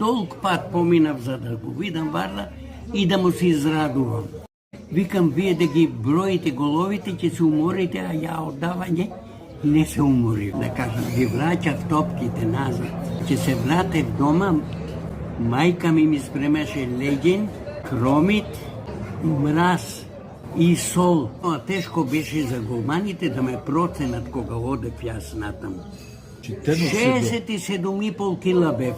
толк пат поминав за да го видам Варла и да му се израдувам. Викам, вие да ги броите головите, ќе се уморите, а ја оддавање не се уморив. Да кажам, ги враќав топките назад. Ќе се вратев дома, мајка ми спремаше леген, кромит, мраз и сол. А тешко беше за голманите да ме проценат кога одев јас натаму. 67,5 кила бев.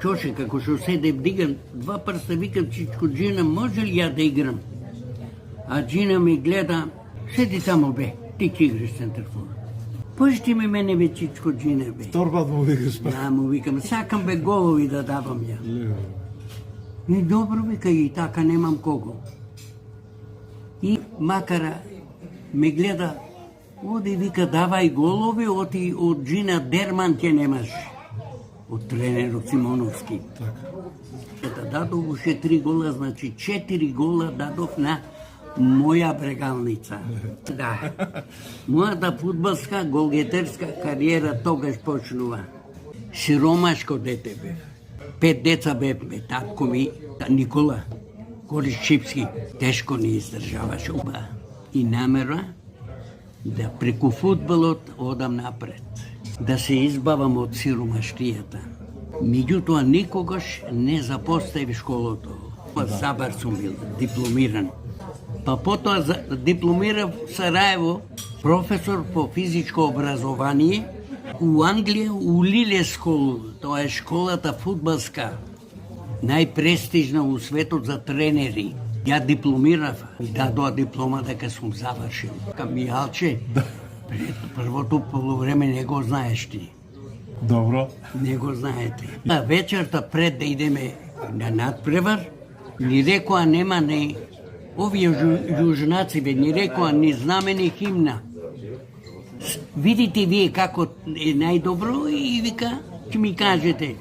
Чоше, како што седев, дигам два прста, викам, чичко, Джина, може ли ја да играм? А Джина ми гледа, седи тамо бе, ти ќе играш центарфор. Пушти ми мене бе, чичко, Джина бе. Втор пат му викаш па. Да, му викам, сакам бе голови да давам ја. И добро вика, и така немам кого. И макара ме гледа, оди вика, давај голови, оти од Джина Дерман ќе немаш. Од тренерот Симоновски. Така. Дадов уште 3 гола, значи 4 гола дадов на моја брегалница. Да. Мојата фудбалска, голгетерска кариера тогаш почнува. Сиромашко дете бев. 5 деца бевме, татко ми, Никола Коришчипски, тешко ни издржаваше уба. И намера да преку фудбалот одам напред, да се избавам од сиромаштијата. Меѓутоа никогаш не запостави школото. Забар сум бил, дипломиран. Па потоа дипломирав в Сараево, професор по физичко образование у Англија, у Лиле Скол, тоа е школата фудбалска, најпрестижна у светот за тренери. Ја дипломирав и дадоа диплома дека сум завршил. Камијалче, првото полувреме не го знаеш ти. Добро. Не го знаете. А вечерта пред да идеме на надпревар, ни рекоа нема не овие јужнаци бе, ни рекоа ни знамени химна. Видите вие како е најдобро и вика, ќе ми кажете.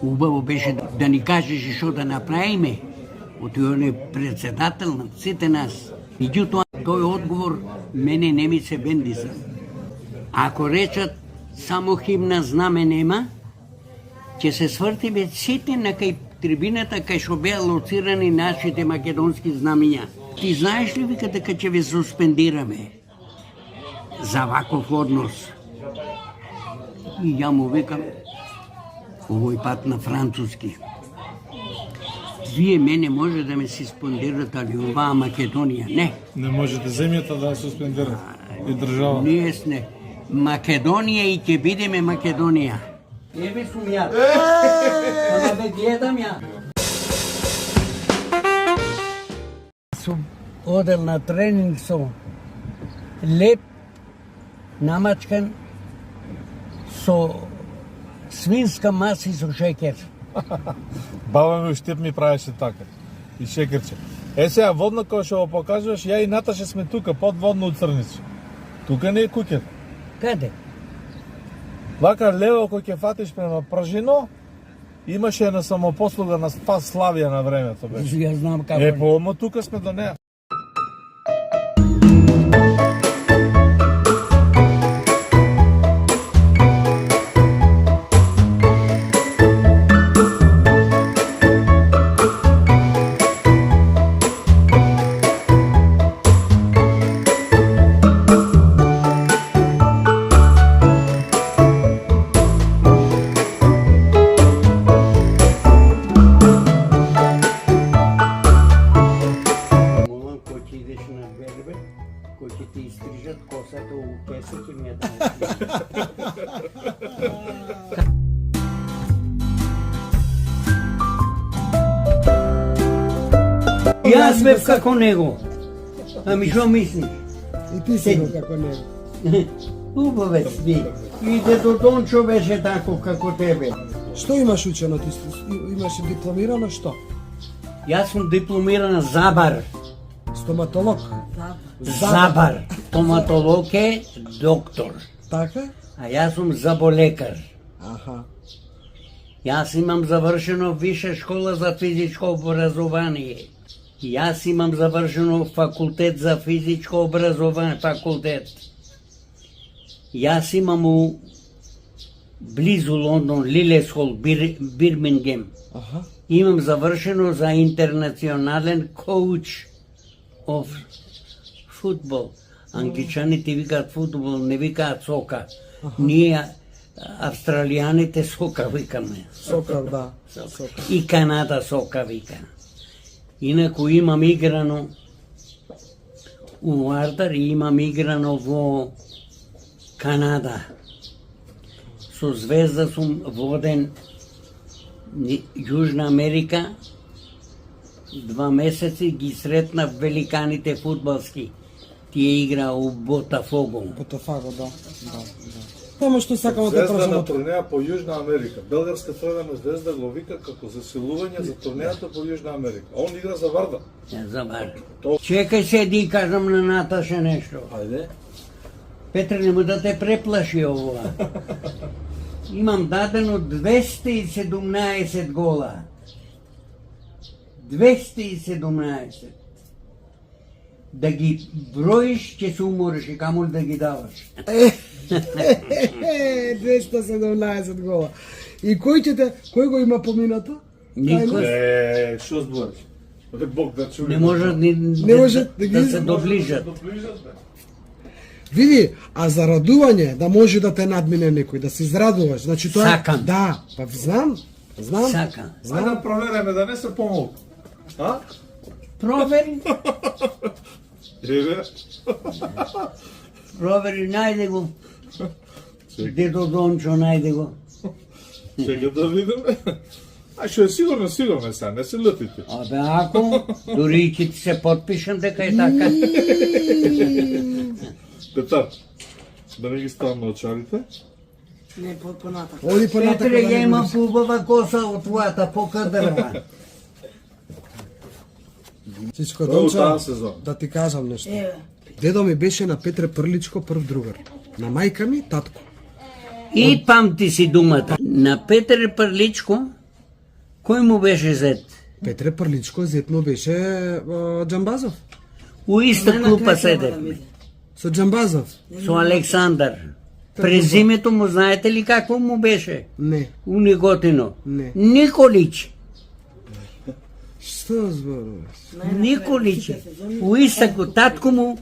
Убаво беше да ни кажеш што да направиме. Оти е председател на сите нас. Меѓутоа, тој одговор мене не ми се бендиса. Ако речат само химна знаме нема, ќе се свртиме сите на кај трибината кај што беа лоцирани нашите македонски знамиња. Ти знаеш ли вика дека ќе ве суспендираме за ваков однос? И ја му викам, овој пат на француски. Вие мене може да ме суспендирате, али оваа Македонија не. Не можете земјата да ја суспендирате и држава. Ние сме Македонија и ќе бидеме Македонија. Еве сум ја. Ама бе гледам ја. Сум одел на тренинг со леп, намачкан, со свинска маса и со шекер. Баба ми Штип ми правеше така. И шекерче. Е сега водно кога што го покажуваш, ја и Наташа сме тука, под водно у Црничи. Тука не е куќето. Каде? Вака лево кој ќе фатиш према Пражино, имаше една самопослуга на Спас Славија на времето беше. Ја знам како. Е, по тука сме до неа. Кој ќе ти изстрижат косата у песок и ми ја Јас бев како него. Ами што мислиш? И ти си како него. Убавец би. И дето Дончо беше таков како тебе. Што имаш учено ти? Имаш дипломирано што? Јас сум дипломиран забар. Стоматолог? Забар. Стоматолог е доктор. Така? А јас сум заболекар. Аха. Јас имам завршено виша школа за физичко образование. Јас имам завршено факултет за физичко образование, факултет. Јас имам близу Лондон, Лилесхол, Бирмингем. Аха. Имам завршено за интернационален коуч of футбол. Англичаните викаат футбол, не викаат сока. Ние австралијаните сока викаме. Сокар, да. Сокар. И Канада сока вика. Инаку имам играно у Вардар и имам играно во Канада. Со Звезда сум воден Јужна Америка. 2 месеци ги сретна великаните фудбалски. Тие игра у Ботафого. Ботафаго, да. Само што сакам да Звезда на прашам. турнеја по Јужна Америка. Белгарска црвена звезда го вика како засилување за турнејата по Јужна Америка. А он игра за Вардар. Ја забар. Чекај се ди кажам на Наташа нешто. Ајде. Петре, нема да те преплаши ова. Имам дадено 217 гола. 217. Да ги броиш, ќе се умориш и камо ли да ги даваш. 217 гола. И кој го има поминато? Никој Што збориш? Бог да чули. не може ни Не може да ги се доближат. Види, а за радување, да може да те надмине некој, да се израдуваш, значи тоа Сакам. Да, па знам. Сакам. Знај да провериме да не се помолку. А? Провери, Еве. провери, најде го. Дедо Дончо, најде го. Чекай да видиме. А што е сигурно е сега, не се лутите. Абе, ако, дури и ќе ти се подпишам дека е така. Петар, да не ги ставам на очарите. Не, понатак. Оди понатака Петре, да ја не имам видиш. пубава коса од твојата покадрва. Чичко О, Дончо, таа сезона. да ти кажам нешто. Еве. Дедо ми беше на Петре Прличко прв другар. На мајка ми татко. И памти си думата. На Петре Прличко, кој му беше зет? Петре Прличко зет му беше Џамбазов. У иста клупа седе. Со Џамбазов? Со Александар. Презимето му знаете ли какво му беше? Не. У Неготино. Не. Николич. Што зборуваш? Николич. У иста татко му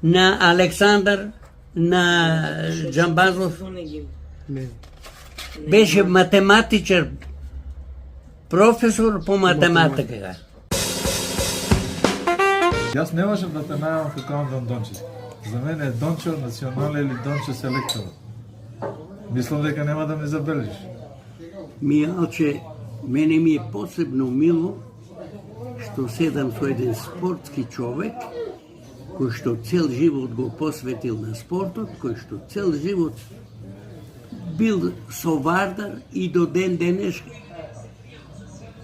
на Александар, на Џамбазов, Не. беше математичар, професор по математика. Јас не можам да те најавам како Андон Дончев. За мене е Дончо национален или Дончо селектор. Мислам дека нема да ме забележиш. Мијалче, мене ми е посебно мило што седам со еден спортски човек кој што цел живот го посветил на спортот, кој што цел живот бил со Вардар и до ден денешки.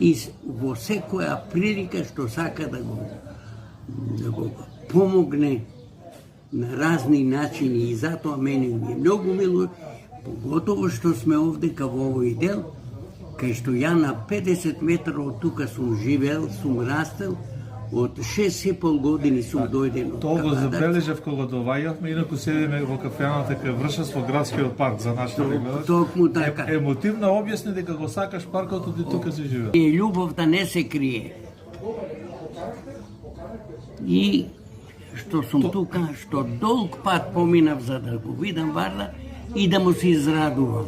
И во секоја прилика што сака да го помогне на разни начини и затоа мене ми е многу мило, поготово што сме овдека во овој дел, кај што ја на 50 метра од тука сум живеел, сум растел, од 6,5 години сум дојден од Тоа го Канада. забележав кога доаѓавме, инаку седиме во кафејаната кај Вршас во градскиот парк за нашите гледачи. Токму така. Емотивно објасни дека го сакаш паркот и тука си живеел. И љубовта не се крие. И што сум тука, што долг пат поминав за да го видам Вардар и да му се израдувам.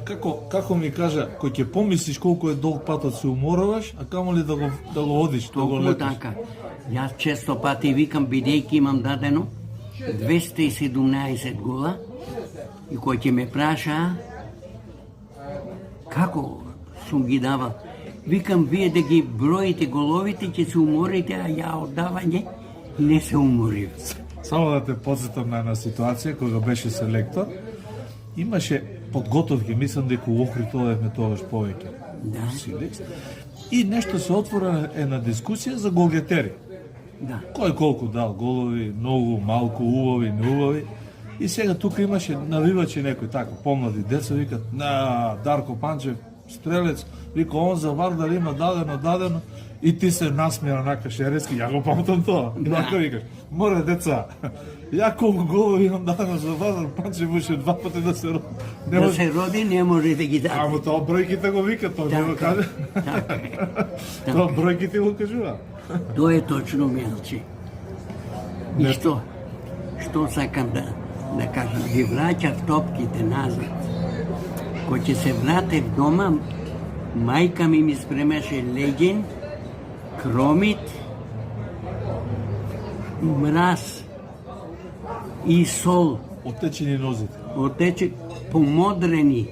Како ми кажа, кој ќе помислиш колку е долг патот се уморуваш, а камо ли да го одиш, да го Токму летиш. така. Јас често пати викам, бидејќи имам дадено 217 гола, и кој ќе ме праша, како сум ги давал, викам, вие да ги броите головите, ќе се уморите, а ја од давање не се уморив. Само да те подсетам на една ситуација, кога беше селектор, имаше подготовки, мислам дека у Охрид одевме тогаш повеќе. Да. Силекс. И нешто се отвора една дискусија за голгетери. Да. Кој колку дал голови, многу, малку, убави, неубави. И сега тука имаше навивачи некои така помлади деца викат на Дарко Панчев стрелец, вика он за Вардар има дадено и ти се насмеа онака шерески, ја го памтам тоа. И Да. така викаш, Море деца. Ја колку голови имам дадено за Лазар Панчев може 2 пати да се роди. Не Да може. се роди, не може да ги даде. Амо тоа бројките го вика, тоа не го каже. Така е. Тоа бројките го кажува. Тоа е точно, Милче. И што сакам да кажам, ги враќав топките назад. Кој ќе се вратев дома, мајка ми спремаше леѓен, кромит, мраз и сол. Отечени нозите. Отече помодрени.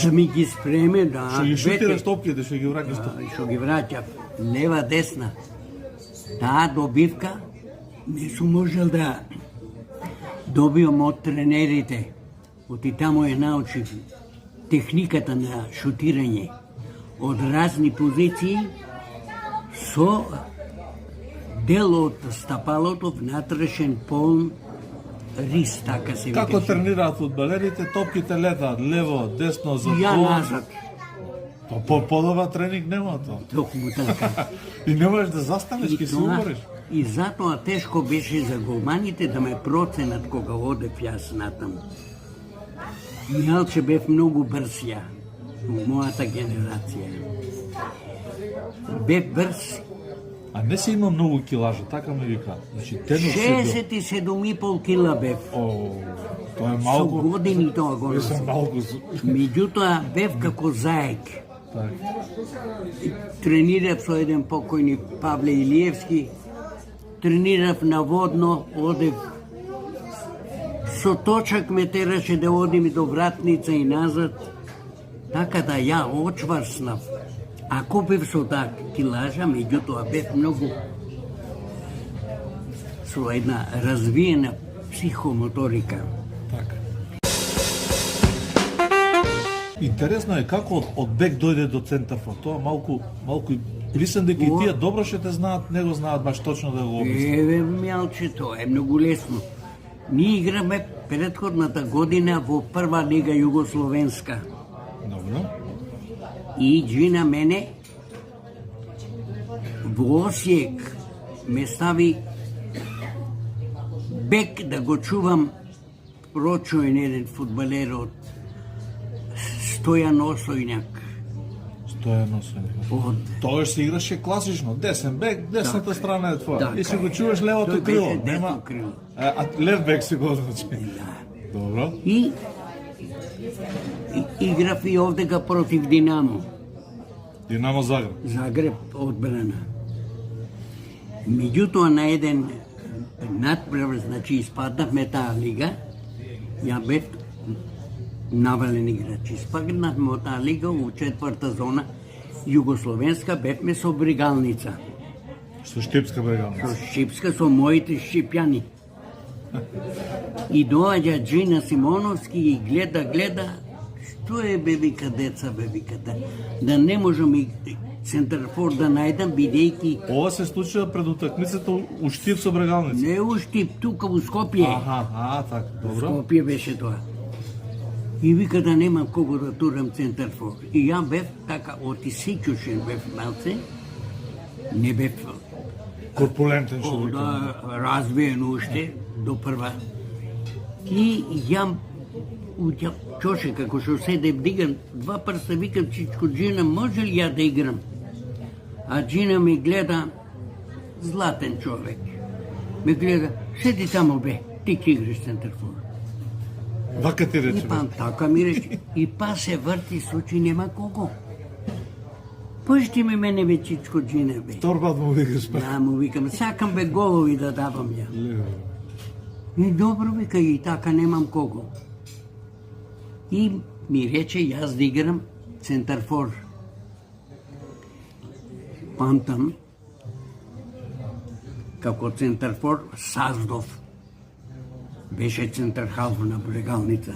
Да ми ги спреме, да. Што ги двете. шутираш топките, што ги враќаш топките. Што ги враќав, лева, десна. Таа добивка не сум можел да добиам од тренерите. Оти таму ја научив техниката на шутирање од разни позиции со дел од стапалото внатрешен полн рис, така се Како викаше. тренираат фудбалерите, топките летаат лево, десно, за Ја гол. назад. Тоа подобар тренинг нема тоа. Токму така. И не можеш да застанеш, ќе се умориш. И затоа тешко беше за голманите да ме проценат кога одев јас натаму. Мијалче бев многу брз ја, во мојата генерација. Бев брз, А не си има многу килажа, така ми вика. Значи, тенор си бил. 67,5 кила бев. О, тоа е Со малку. години тоа го Јас сум носам. малку. Меѓутоа бев како заек. Така. Тренирав со еден покојни Павле Илиевски, тренирав наводно, одев со точак ме тераше да одим и до вратница и назад, така да ја очварснав. Ако бев со таа килажа, меѓутоа бев многу со една развиена психомоторика. Така. Интересно е како од бек дојде до центарфор. Тоа малку и мислам дека и тие добро што те знаат, не го знаат баш точно да го објаснат. Еве, мјалче, тоа е многу лесно. Ние играме предходната година во прва лига југословенска. Добро. И Джина мене во Осиек ме стави бек да го чувам прочуен еден фудбалер од Стојан Осојњак. Тоа е носен. Од Тоа се играше класично, десен бек, десната страна е твоја. Така И си го е. чуваш левото Тој крило, беше нема. десно крило. А лев бек си го значи. Да. Добро. И играв и овдека против Динамо. Динамо Загреб. Загреб одбрана. Меѓутоа на еден надпревар, значи испаднавме таа лига, ја бев навален играч. Испаднавме од таа лига во четврта зона југословенска, бевме со Бригалница. Со Штипска брегалница. Со Шипска, со моите шипјани. И доаѓа Джина Симоновски и гледа, што е бе вика деца, бе вика да не можам и центарфор да најдам, бидејќи Ова се случува пред утакмицата у Штип со брегалница. не ушти тука во Скопје. Аха, така, добро. Скопје беше тоа. И вика да немам кого да турам центарфор. И ја бев така отисичушен бев малце, не бев Корпулентен што вика. да развиен уште до прва. И ја чоше како што седев дигам два прста, викам чичко Джина, може ли ја да играм? А Джина ми гледа, златен човек. Ме гледа, седи тамо бе, ти ќе играш центарфор. Вака ти И рече. па така ми рече, и па се врти случај нема кого. Пушти ми мене бе чичко Джина бе. Торбат му викаш па. Да, му викам, сакам бе голови да давам ја. Лево. И добро вика, и така немам кого. И ми рече јас да играм центарфор. Памтам како центарфор Саздов беше центархалф на Брегалница.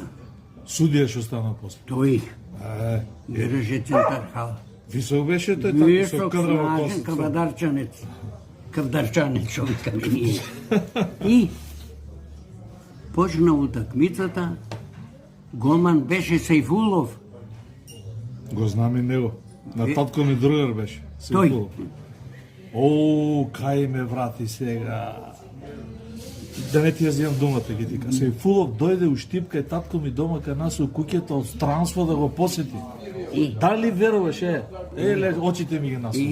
Судија што стана после. Тој Е, играше центархалф. висок беше тој така со Висок, кадрава снажен, коса. кавадарчанец. Кавдарчанец, што викаме ние. И почна утакмицата, голман беше Сајфулов. Го знам и него. На татко ми другар беше. Тој. Симпул. О, кај ме врати сега. Да не ти ја зијам думата, ги тика. Се Фулов дојде у Штипка и татко ми дома кај нас у куќето од странство да го посети. Дали веруваш, еле, очите ми ги насочи.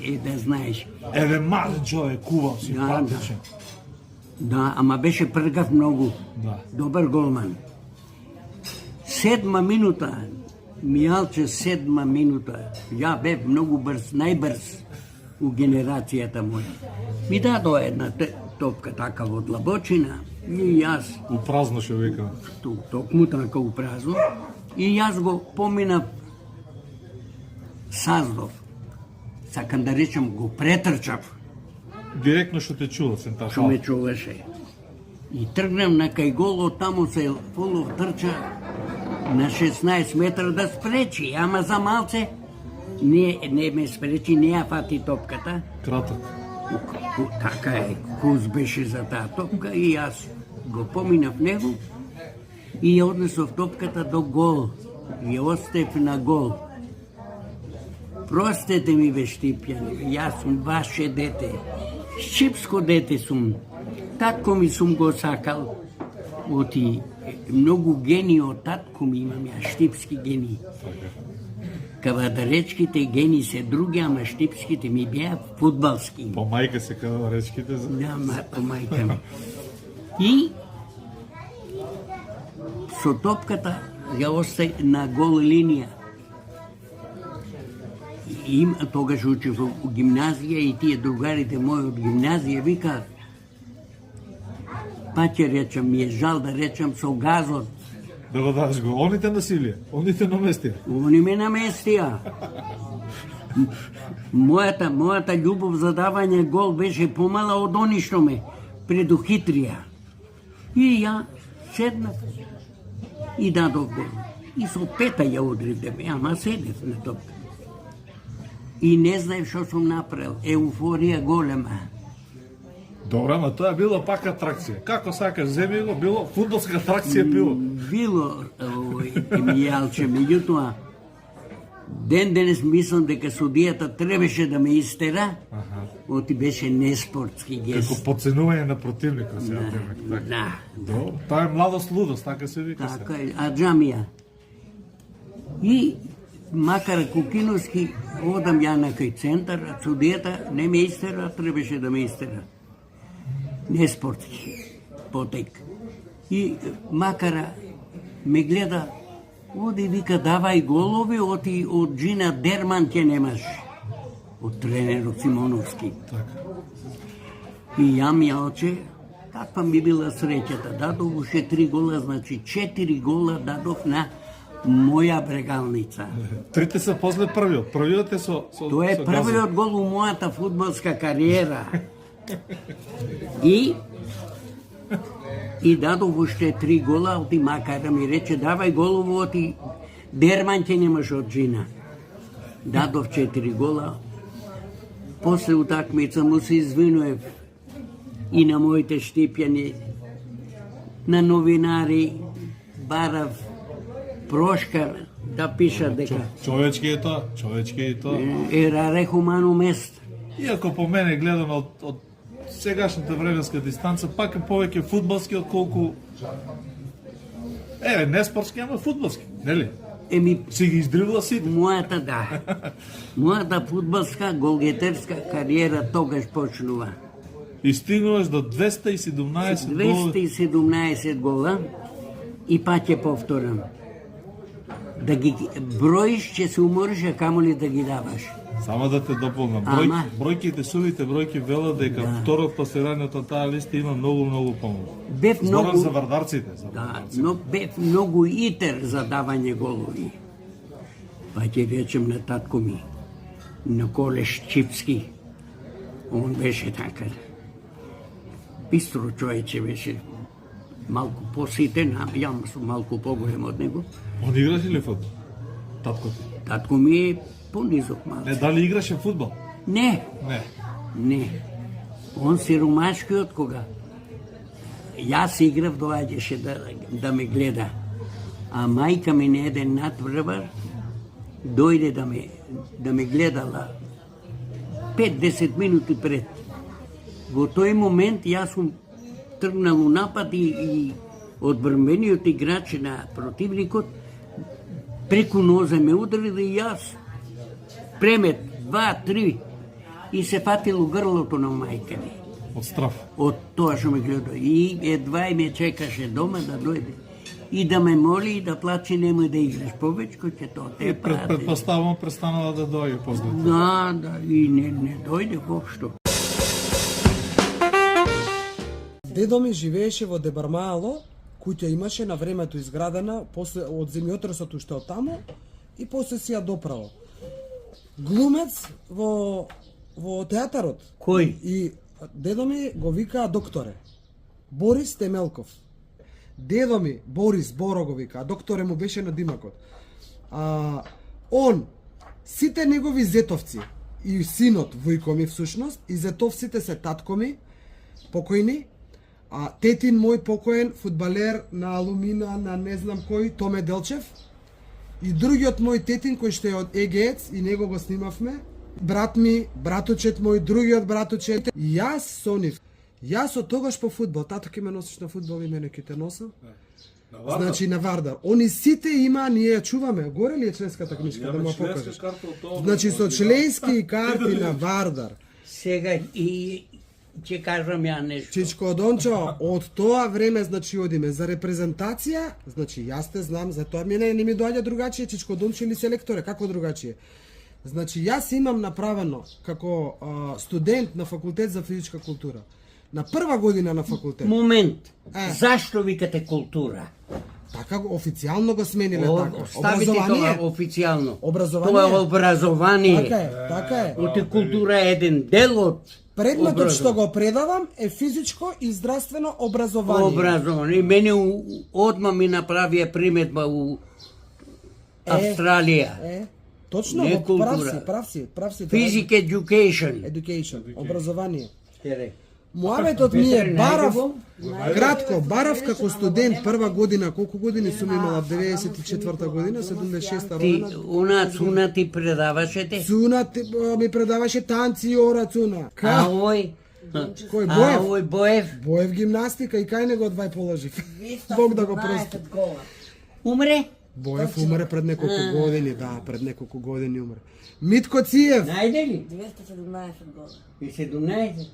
И да знаеш. Еве мазен човек, кував, симпатичен. Да, ама беше пргав многу. Да. Добар голман. 7 минута, Мијалче 7 минута. Ја бев многу брз, најбрз у генерацијата моја. Ми дадо една топка така во длабочина и јас У празно што вика. токму така у празно и јас го поминав саздов. Сакам да речам го претрчав. Директно што те чува, Што центар ме чуваше. И тргнам на кај голот, таму се Фулов трча на 16 метра да спречи, ама за малце не ме спречи, не ја фати топката. Краток. Така е, куз беше за таа топка и јас го поминав него и ја однесов топката до гол. Ја остев на гол. Простете ми бе Штипјани, јас сум ваше дете. Шипско дете сум. Татко ми сум го сакал. Оти многу гени од татко ми имам ја, штипски гени. Кавадаречките гени се други, ама штипските ми беа фудбалски. По мајка се када речките за... Да, по мајка ми. И со топката ја остај на гол линија. И тогаш учев у гимназија и тие другарите мои од гимназија викаат, па ќе речам, ми е жал да речам со газот. Да го дадеш го. Оните насилие, оните наместија. Они ме наместија. Мојата љубов за давање гол беше помала од они што ме предухитрија. И ја седнав и дадов гол. И со пета ја удрив да ме, ама седев на топка. И не знаев што сум направил. Еуфорија голема. Добро, ама тоа било пак атракција. Како сакаш, земи го, било фудбалска атракција било. Било, Мијалче, меѓутоа, ден денес мислам дека судијата требаше да ме истера, оти беше неспортски гест. Како подценување на противникот се така. Да, Добро, тоа е младост лудост, така се вика се. така е, а джамија. И макар Кукиновски, одам ја на кај центар, а судијата не ме истера, требаше да ме истера. Неспортски потек. И макара ме гледа, оди вика давај голови, оти од Джина Дерман ќе немаш. Од тренерот Симоновски. Така. И ја Мијалче, каква ми била среќата, дадов уште 3 гола, значи 4 гола дадов на моја брегалница. Трите се после првиот. Првиот е со Тоа е со првиот гол у мојата фудбалска кариера. И дадов уште 3 гола, оти макар да ми рече давај голово, оти Дерман ќе немаш од Джина. Дадов 4 гола. После утакмица му се извинуев и на моите Штипјани, на новинари, барав прошка да пишат дека Човечки е тоа, човечки е тоа. ераре хуманум ест. Иако по мене гледано од сегашната временска дистанца, пак е повеќе фудбалски отколку... Еве, не спортски, ама фудбалски, нели? Еми, Си ги издрибла сите. мојата да. Мојата фудбалска голгетерска кариера тогаш почнува. И стигнуваш до 217 гола. 217 гола и пак ќе повторам. Да ги броиш ќе се умориш, а камоли да ги даваш. Само да те дополнам. Ама. Бројките, сувите бројки велат дека второ пласираниот на таа листа има многу помош. Бев Зборам многу... за вардарците. За Да, вардарците. но бев многу итер за давање голови. Па ќе речем на татко ми, на Колеш Чипски, он беше така. Бистро човече беше, малку поситен, а ја сум малку поголем од него. Он играше ли фудбал? Татко ти? Татко ми е понизок малце. Не, дали играше фудбал? Не, Не. не. Он сиромашкиот кога јас играв, доаѓаше да ме гледа. А мајка ми на еден надврвар дојде да ме гледала 5-10 минути пред. Во тој момент јас сум тргнал у напад и одбранбениот играч на противникот преку ноза ме удари да и јас премет 2-3 и се фатил у грлото на мајка ми. Од страф. Од тоа што ме гледа. И едва и ме чекаше дома да дојде. И да ме моли и да плаче, немој да играш повеќе, ќе тоа те прати. Предпоставувам престанала да дојде после тоа. Да, и не дојде воопшто. Дедо ми живееше во Дебармаало, куќа имаше на времето изградена после од земјотресот уште од таму и после си ја доправо. Глумец во театарот. Кој? И дедо ми го викаа докторе. Борис Темелков. Дедо ми Борис Боро го вика, а докторе му беше на димакот. Он, сите негови зетовци и синот Војко ми всушност, и зетовците се татко ми, покојни, а тетин мој покоен фудбалер на Алумина, на не знам кој, Томе Делчев, и другиот мој тетин кој што е од Егеец и него го снимавме, брат ми, браточет мој, другиот браточет, и јас со нив. Јас од тогаш по фудбал, тато ќе ме носиш на фудбал и мене ќе те носам. Значи на Вардар. Они сите има, ние ја чуваме. Горе ли е членската книжка да му покажеш? Значи со членски карти на Вардар. Сега и ќе кажам ја нешто. Чичко Дончо, од тоа време значи одиме за репрезентација, значи јас те знам, за тоа мене не ми доаѓа другачие Чичко Дончо или селекторе, како другачие. Значи јас имам направено како студент на факултет за физичка култура. На прва година на факултет. Момент. Зашто викате култура? Така го официјално го смениле така. Ставите тоа официјално. Образование. Тоа е образование. Така е. Оти култура е еден дел од предметот што го предавам е физичко и здравствено образование. Образование. Мене одма ми направија приметба у Австралија. Точно, не прав си. Physical education, образование. Муабетот ми е барав, кратко, барав како студент прва година, колку години сум имала, 94-та година, 76-та родена. Цуна ти предаваше те? Цуна ми предаваше танци и ора Цуна. А ој? Кој, Боев? Ој Боев? Боев гимнастика и кај него одвај положив. Бог да го прости. Умре? Боев умре пред неколку години, да, пред неколку години умре. Митко Циев. Најде ли? 217 година. И 17?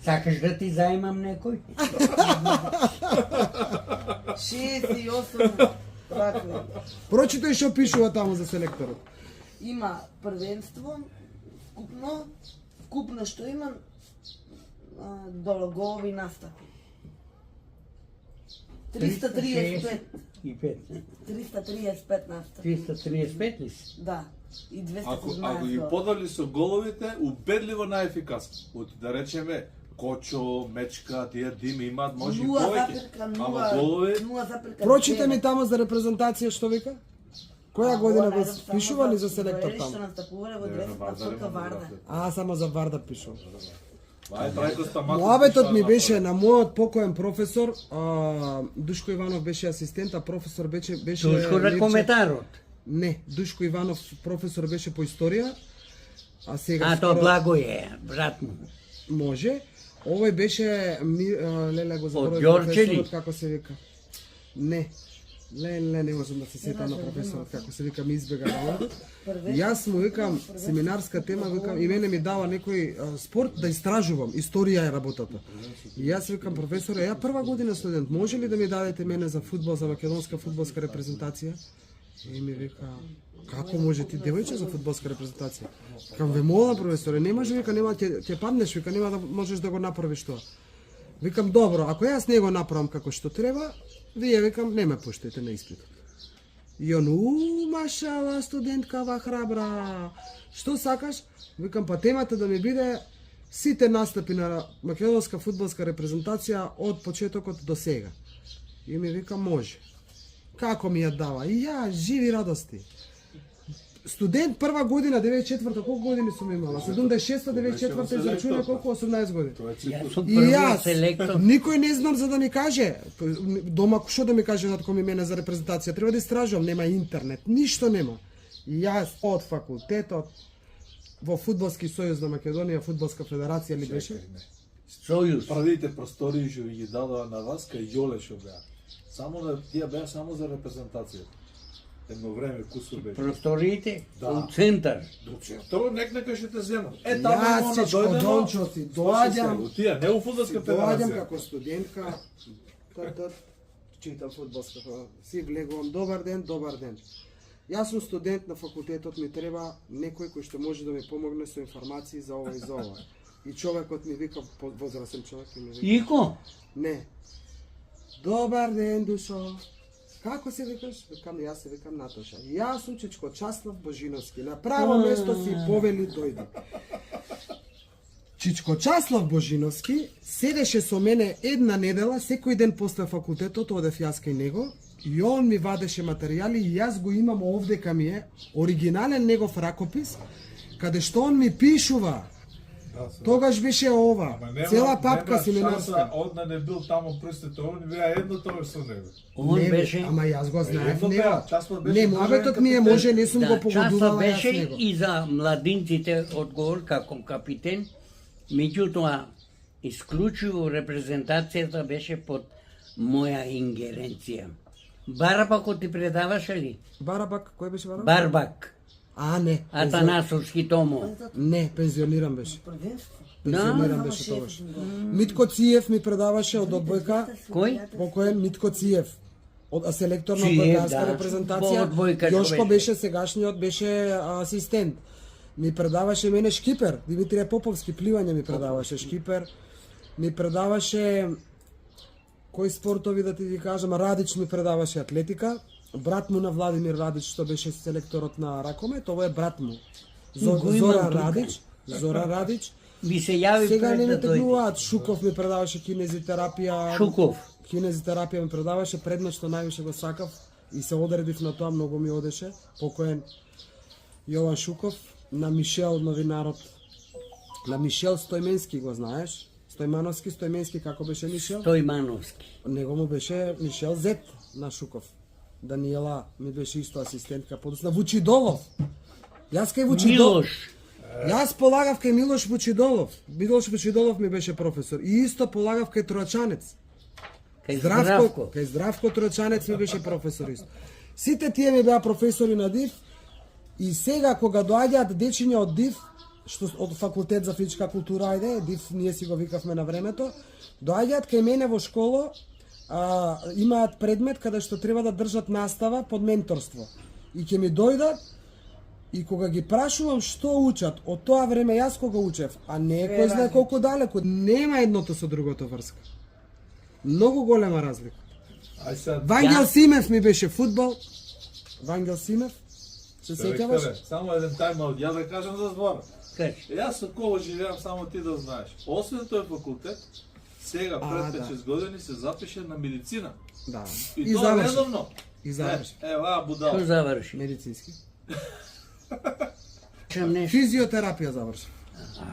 Сакаш да ти заимам некој? 68 такви. Прочитай што пишува таму за селекторот. Има првенство, вкупно што има голови настапи. 335. И 5. 335 настапи. 335 ли си? Да. И 217 Ако ги подали со головите, убедливо најефикасно. Да речеме, кочо, мечка, тие дими имаат може и повеќе. Ама голови... Прочита ми таму за репрезентација што вика? Која година го пишували за селектор таму? Што настапувале во 10 Вардар. Само за Вардар пишува. Муабетот ми беше на мојот покоен професор, Душко Иванов беше асистент, а професор беше Душко на коментарот. Не, Душко Иванов професор беше по историја, а сега тоа Благоје, брат му. Може. Овој беше леле го заборавив професорот како се вика. Не. Леле не можам да се сетам на професорот како се вика, ми избега да. Јас му викам семинарска тема, викам и мене ми дава некој спорт да истражувам, историја е работата. И јас викам професоре, ја прва година студент, може ли да ми дадете мене за фудбал, за македонска фудбалска репрезентација? И ми вика, како може ти девојче за фудбалска репрезентација? Викам, ве молам професоре, не може, вика, нема ќе паднеш, вика, нема да можеш да го направиш тоа. Викам, добро, ако јас не го направам како што треба, вие, викам, не ме пуштајте на испитот. И он, машала, студенткава храбра, што сакаш? Викам, па темата да ми биде сите настапи на македонска фудбалска репрезентација од почетокот до сега. И ми вика, може. Како ми ја дава? И ја, живи радости. Студент прва година, 94-та, колку години сум имала? 76-та, 94-та, израчуна колку? 18 години. И јас, никој не знам за да ми каже, дома што да ми каже татко ми мене за репрезентација, треба да истражувам, нема интернет, ништо нема. И јас од факултетот во Фудбалски сојуз на Македонија, Фудбалска федерација ли беше? Сојуз. Првите простории што ви ги дадоа на вас кај Јоле што беа. Само да тие беа само за репрезентација. Едно време кусур беше. Просториите Да. у центар. Тоа нека ќе те земат. Јас Чичко Дончоци доаѓам, Тие не у фудбалска доаѓам федерација. како студентка, читам фудбалска, си влегувам, добар ден, добар ден. Јас сум студент на факултетот, ми треба некој кој што може да ми помогне со информации за ова и за ова. И човекот ми вика, возрастен човек ми вика, Ико? не. Добар ден, Душо. Како се викаш? Викам, јас се викам Наташа. Јас сум Чичко Часлав Божиновски. На право место си повели дојди. Чичко Часлав Божиновски седеше со мене една недела, секој ден после факултетот, одев јас кај него, и он ми вадеше материјали и јас го имам овдека ми е оригинален негов ракопис, каде што он ми пишува. Тогаш беше ова, цела папка семинарска. Одна не бил таму прстите, он беа едно тоа со него. Он Не, беше... ама јас го знаев Едно него. беа, Часлав беше Не, муабетот ми е капитен. може, не сум го Часлав погодувала јас беше него. и за младинците одговор како капитен, меѓутоа исклучиво репрезентацијата беше под моја ингеренција. Барабакот ти предаваше ли? Барабак, кој беше Барабак? Барбак, А, не. Атанасовски Томо. Не, пензиониран беше. Првенство. Пензиониран беше тогаш. Митко Циев ми предаваше од одбојка. Кој? Покоен Митко Циев. Од селектор на Циев, одбојкарска да. репрезентација. Во одбојка Јошко беше. беше сегашниот, беше асистент. Ми предаваше мене шкипер, Димитрија Поповски, пливање ми предаваше шкипер. Ми предаваше кои спортови да ти ги кажам, Радич ми предаваше атлетика. Брат му на Владимир Радич, што беше селекторот на ракомет, тоа е брат му. Го имам Зора тука. Радич, Зора Радич. Ви се јави Сега не пред ме да дојде. тегнуваат. Шуков ми предаваше кинезитерапија. Шуков. Кинезитерапија ми предаваше, предмет што највише го сакав и се одредив на тоа, многу ми одеше. Покоен Јован Шуков, на Мишел новинарот. На Мишел Стојменски го знаеш? Стојмановски, Стојменски, како беше Мишел? Стојмановски. Него му беше Мишел Зет на Шуков. Даниела ми беше исто асистентка, подосна Вучидолов. Јас кај Вучидолов. Милош. Јас полагав кај Милош Вучидолов. Милош Вучидолов ми беше професор. И исто полагав кај Тројачанец. Кај Здравко. Кај Здравко Тројачанец ми беше професор исто. Сите тие ми беа професори на ДИВ. И сега кога доаѓаат дечиња од ДИВ, што од факултет за физичка култура, ајде, ДИВ ние си го викавме на времето, доаѓаат кај мене во школа, имаат предмет каде што треба да држат настава под менторство. И ќе ми дојдат и кога ги прашувам што учат, од тоа време јас кога учев, а не е кој знае колку далеку, нема едното со другото врска. Многу голема разлика. Ај сега, Вангел Симев ми беше фудбал. Вангел Симев, се сеќаваш? директоре, само еден тајм-аут, ја да кажам за збора. Кажи. Јас со кого живеам, само ти да знаеш. Освен тој факултет, сега пред да. 5-6 години се запише на медицина. Да. И тоа заврши. редовно. И заврши. Ева, Што будала. заврши? Медицински. Чем нешто? Физиотерапија заврши.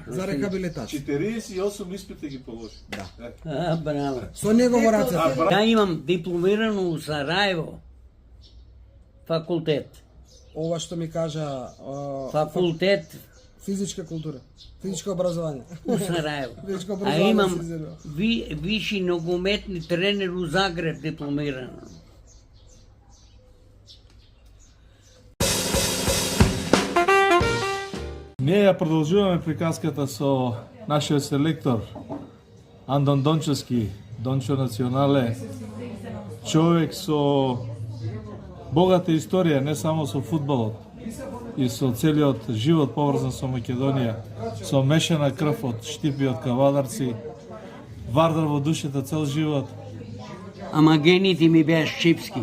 За рехабилитација. 48 испити ги положи. Да. Браво. Со негово раце. Ја имам дипломирано у Сараево. Факултет. Ова што ми кажа Факултет физичка култура, физичко образование. у Сараево. Физичко А образование имам се зелено. виши ногометни тренер у Загреб дипломирано. Ние ја продолжуваме приказката со нашиот селектор Андон Дончевски, Дончо Национале, човек со богата историја, не само со фудбалот, и со целиот живот поврзан со Македонија, со мешана крв од Штипи, од Кавадарци, Вардар во душата цел живот. Ама гените ми беа шчипски.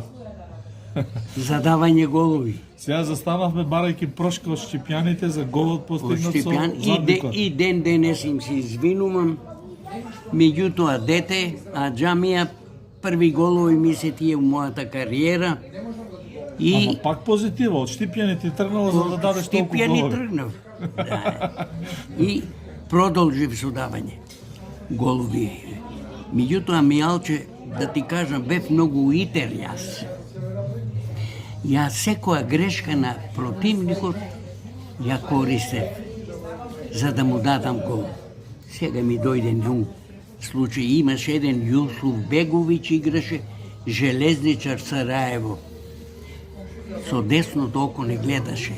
Задавање голови. Сега застанавме барајќи прошка од Штипјаните за голот Од постигнат со Штипјан Задникот. и ден денес им се извинувам. Меѓутоа дете, а џамија први голови ми се тие у мојата кариера. И Ама пак позитива, од Штипјаните тргнало за да дадеш толку Штипјани голови. тргнав. Да. И продолжив со давање голови. Меѓутоа, Мијалче, да ти кажам, бев многу итер јас. Ја секоја грешка на противникот ја користев за да му дадам гол. Сега ми дојде на ум случај. Имаш еден Јусуф Беговиќ, играше Железничар Сараево. Со десното око не гледаше.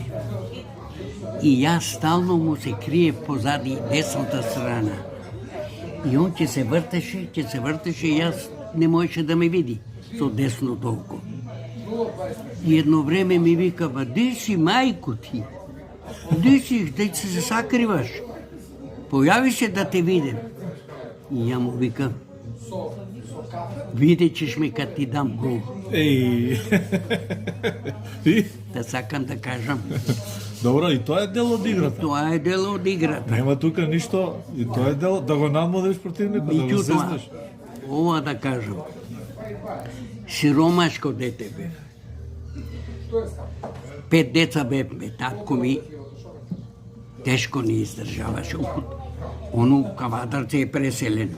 И јас стално му се крие позади десната страна. И он ќе се вртеше, и јас не можеше да ме види со десното око. И едно време ми вика: "Ба, де си, мајко ти? Де си, де се сакриваш? Појави се да те видим." И ја му викам: "Видеќеш ме кад ти дам гол." Еј. И? Да сакам да кажам. Добро, и тоа е дел од играта. Тоа е дел од играта. Нема тука ништо, и тоа е дел да го надмодеш противникот, да го Меѓутоа, зезнеш. ова да кажам, сиромашко дете бев. 5 деца бевме, татко ми тешко не издржаваше. Оно кавадарце е преселен.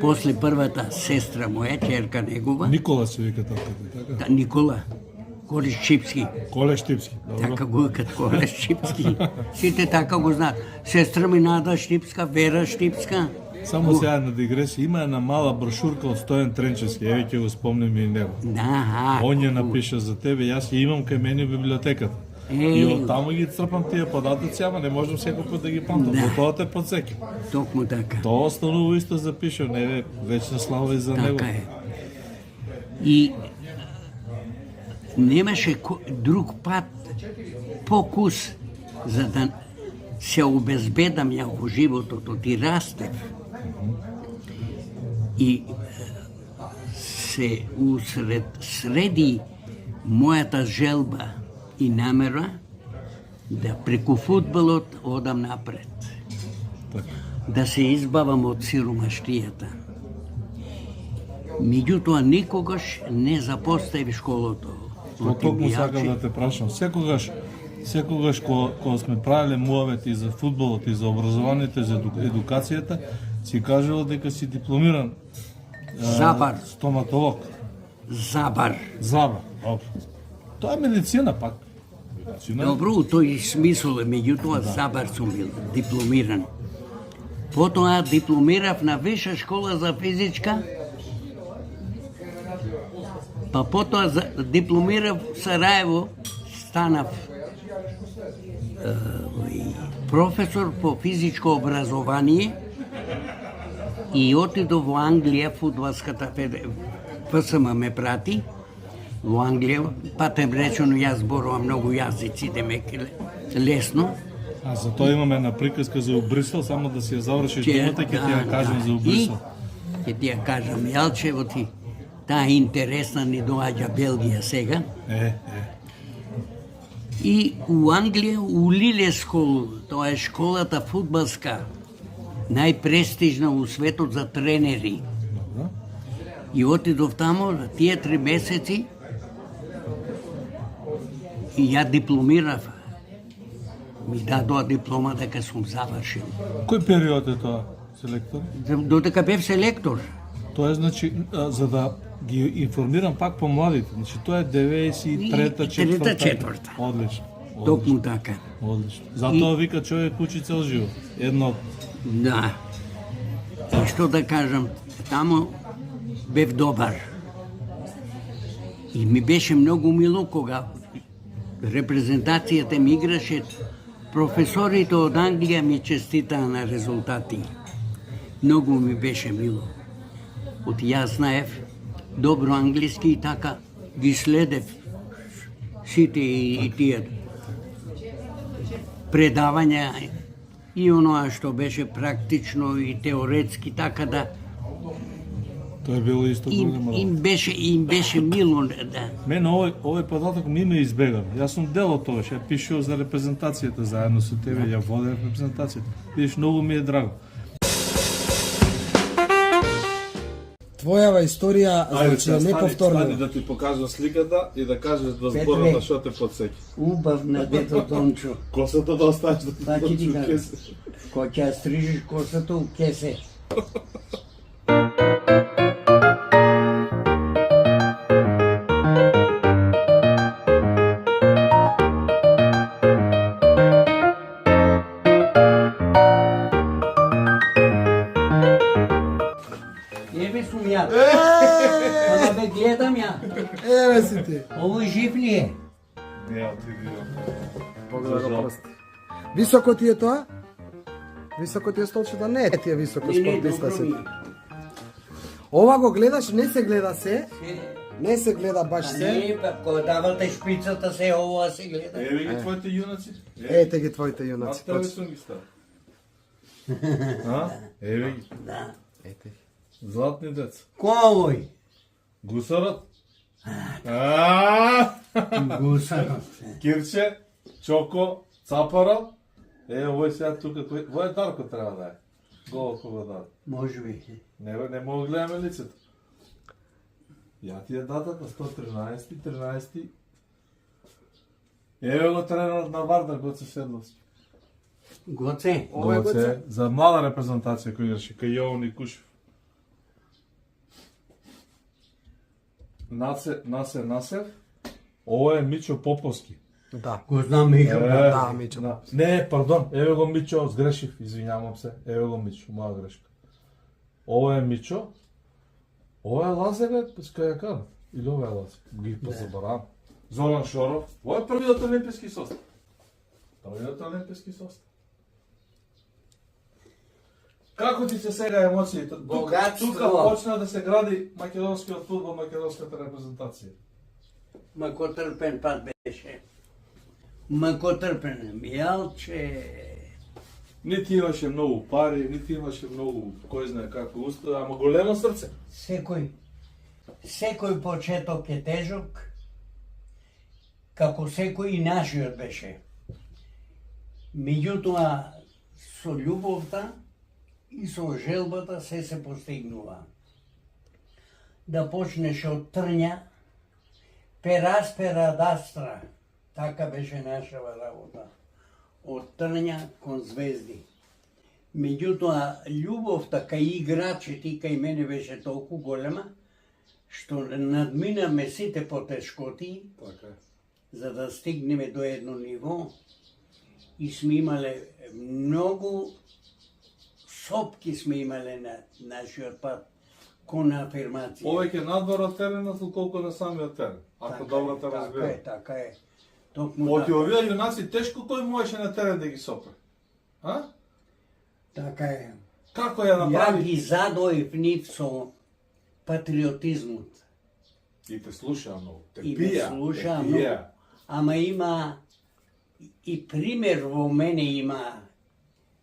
После првата сестра моја, ќерка негова, Никола се вика татката, така? да, Никола, Колеш Чипски, Коле Штипски, добро. така го викат Колеш Чипски. Сите така го знаат. Сестра ми Нада Штипска, Вера Штипска. Само сега на дигресија, има една мала брошурка од Стојан Тренчевски, еве ќе го спомнем и него. Да, Он ја напиша за тебе, јас ја имам кај мене во библиотеката. И од таму ги црпам тие податоци, ама не можам секој пат да ги памтам, Да. но тоа те подсеќа. токму така. Тоа останува исто запишано, еве, вечна слава и за него. Така е. И немаше друг пат покус за да се обезбедам ја во животот, ти растев. И се среди мојата желба и намера да преку фудбалот одам напред. Така. Да се избавам од сиромаштијата. Меѓутоа, никогаш не запостави школото. Тоа токму сакам да те прашам. Секогаш кога сме правеле муавети за фудбалот и за образованието и за едукацијата, си кажувал дека си дипломиран Забар. стоматолог. Забар. Забар. Добро. Тоа е медицина пак. Медицина. Добро, у тој смисол е, меѓутоа Забар сум бил дипломиран. Потоа дипломирав на Виша школа за физичка, па потоа дипломирав Сараево, станав професор по физичко образование и отидов во Англија, фудбалската ФСМ ме прати, во Англија, патем речено јас зборувам многу јазици, демек лесно. А за тоа имаме една приказка за Убрисел, само да си ја завршиш думата, ќе ти ја кажам за Убрисел. И ќе ти ја кажам, Јалчево ти, таа интересна ни доаѓа Белгија сега. И у Англија, у Лиле Скол, тоа е школата фудбалска, најпрестижна у светот за тренери. Добро. И отидов тамо на тие 3 месеци и ја дипломирав. Ми дадоа диплома дека сум завршил. Кој период е тоа, селектор? Додека бев селектор. Тоа е, значи, за да ги информирам пак по младите, значи тоа е 93-та, 4-та. Одлично. Токму така. Одлично. Затоа вика човек учи цел живот. Едно. Да. И што да кажам, таму бев добар. И ми беше многу мило кога репрезентацијата ми играше, професорите од Англија ми честитаа на резултати. Многу ми беше мило. Од јас знаев добро англиски и така ги следев сите и тие предавања и оноа што беше практично и теоретски, така да Тоа е било исто големо. им беше мило да. Мене овој податок ми ме избегам. Јас сум дел од тоа, ја пишував за репрезентацијата заедно со тебе, ја водев репрезентацијата. Видиш, многу ми е драго. Твојава историја, значи, е Стани неповторна. да ти покажам сликата и да кажеш во Петре. зборот на што те подсеќа. Убав на дето Тончо. Косата да оставиш да Па ќе ти точно кажам. кесе. Кога ќе ја стрижиш косата у кесе. Ама бе гледам ја. Еве си ти. Овој жив ли е? Не, отиди. Погледа го прости. Високо ти е тоа? Високо ти е столчето? Не, ти е високо спортиста добро си. ми е. Ова го гледаш, не се гледа се. Не се гледа баш се. Не, па кога давате шпицата се ова се гледа. Еве ги твоите јунаци. Ете ги твоите јунаци. Тебе сум ги став. А? Еве ги. Да. Ете ги. Златни деца. Кој овој? Гусарот. Гусарот. Кирче, Чоко, Цапаро. Овој сега тука кој... Вој Дарко треба да е. Гол кога да. Може би. Не мога гледаме лицето. Ја ти е датата 113, 13. Еве го тренерот на Вардар, Гоце Седловски. Гоце. Ова е Гоце? За млада репрезентација кој играше, кај Јован Никушев. Насер. Ова е Мичо Поповски. Да. Го знам игра. Да, Мичо. Не, пардон, еве го Мичо, сгрешив, извинјавам се. Еве го Мичо, моја грешка. Ова е Мичо. Ова е Лазарет, скај ја кажа. Или ова е Лазарет? Ги позаборавам. Зоран Шоров. Ова е првиот олимписки состав. Првиот олимписки состав. Како ти се сега емоциите? Богатство. Тука почна да се гради македонскиот фудбал, македонската репрезентација. Макотрпен пат беше. Макотрпен. Мијалче. Нити имаше многу пари, нити имаше многу, кој знае како уста, ама големо срце. Секој почеток е тежок, како секој и нашиот беше. Меѓутоа, со љубовта и со желбата се постигнува. Да почнеш од трња, пераспера дастра, така беше нашава работа. Од трња кон звезди. Меѓутоа, љубовта кај играчите и кај мене беше толку голема, што надминаме сите потешкоти, за да стигнеме до едно ниво и сме имале многу сопки сме имале на нашиот пат кон афирмација. Повеќе надвор од теренот, колку на самиот терен. Ако добро те разбирам. Така е. Токму Од така. овие јунаци тешко кој можеше на терен да ги сопре. А? Така е. Како ја Ја направи? ги задоив нив со патриотизмот. И те слушаа многу. Те И ме пија. слушаа те многу. пија. Ама има и пример во мене има